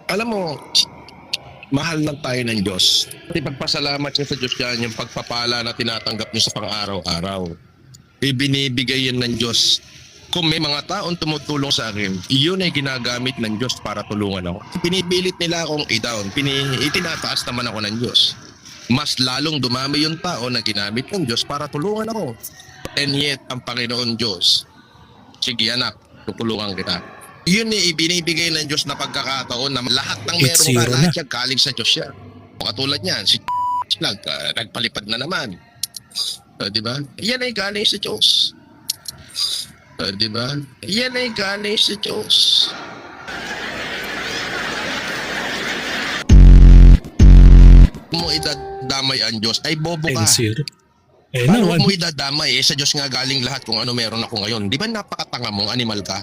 Alam mo, mahal lang tayo ng Diyos. Ipagpasalamat siya sa Diyos yan, yung pagpapala na tinatanggap niyo sa pang-araw-araw. Ibinibigay yan ng Diyos. Kung may mga taong tumutulong sa akin, iyon ay ginagamit ng Diyos para tulungan ako. Pinipilit nila akong i-down. Itinataas naman ako ng Diyos. Mas lalong dumami yung tao na ginamit ng Diyos para tulungan ako. And yet, ang Panginoon Diyos, sige anak, tutulungan kita. Yun ay ibinibigay ng Diyos na pagkakataon na lahat ng It's meron ka, zero lahat na. yan galing sa Diyos yan. Katulad niyan, si nagpalipad na naman. Di ba? Yan ay galing sa Diyos. Di ba? Yan ay galing sa Diyos. Kung mo idadamay ang Diyos, ay bobo ka. 10-0. Eh, Paano no, mo idadamay? Sa Diyos nga galing lahat kung ano meron ako ngayon. Di ba napakatanga mong animal ka?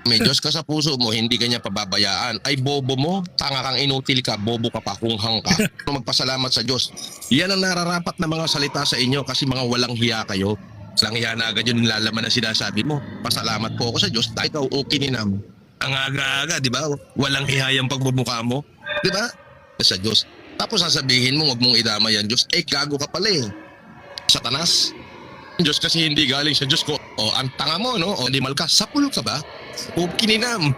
May Diyos ka sa puso mo, hindi ka niya pababayaan. Ay bobo mo, tanga kang inutil ka, bobo ka pa, kunghang ka. Magpasalamat sa Diyos. Yan ang nararapat na mga salita sa inyo kasi mga walang hiya kayo. Walang hiya na agad yun nilalaman na sinasabi mo. Pasalamat po ako sa Diyos dahil ikaw ukininam. Ang aga-aga, di ba? Walang hiya yung pagbubuka mo. Di ba? Sa Diyos. Tapos sasabihin mo, wag mong idamay ang Diyos. Eh, gago ka pala eh. Satanas. Diyos kasi hindi galing sa Diyos ko. O, ang tanga mo, no? O, animal ka. Sapul ka ba? O, kininam.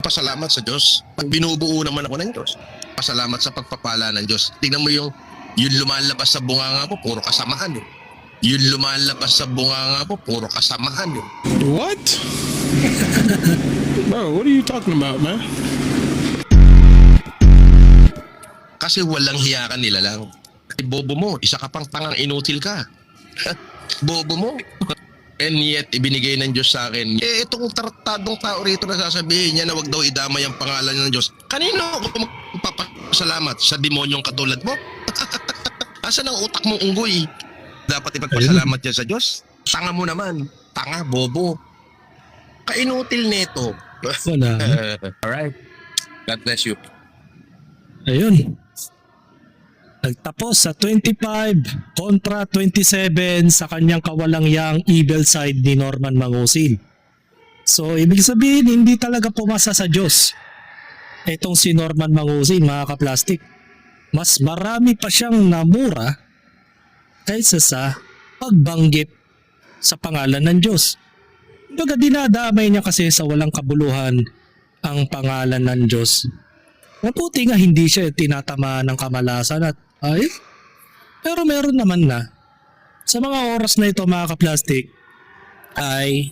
Pasalamat sa Diyos. Pag binubuo naman ako ng Diyos. Pasalamat sa pagpapala ng Diyos. Tingnan mo yung lumalabas sa bunganga mo, puro kasamahan. Eh. Yung lumalabas sa bunganga mo, puro kasamahan. Eh. What? Bro, what are you talking about, man? Kasi walang hiya ka nila lang. Ay, bobo mo. Isa ka pang tangang inutil ka. Bobo mo. And yet, ibinigay ng Diyos sa akin. Eh, itong tartadong tao rito na sasabihin niya na wag daw idamay ang pangalan ng Diyos. Kanino ako magpapasalamat? Sa demonyong katulad mo? Asan ang utak mong unggoy? Dapat ipagpasalamat yan sa Diyos? Tanga mo naman. Tanga, bobo. Kainutil nito. wala. Alright. God bless you. Ayun. Nagtapos sa 25 kontra 27 sa kanyang kawalang-yang evil side ni Norman Mangusin. So, ibig sabihin, hindi talaga pumasa sa Diyos. Itong si Norman Mangusin, mga kaplastik. Mas marami pa siyang namura kaysa sa pagbanggit sa pangalan ng Diyos. Baga dinadamay niya kasi sa walang kabuluhan ang pangalan ng Diyos. Mabuti nga hindi siya tinatamaan ng kamalasan at pero meron naman na sa mga oras na ito mga kaplastik ay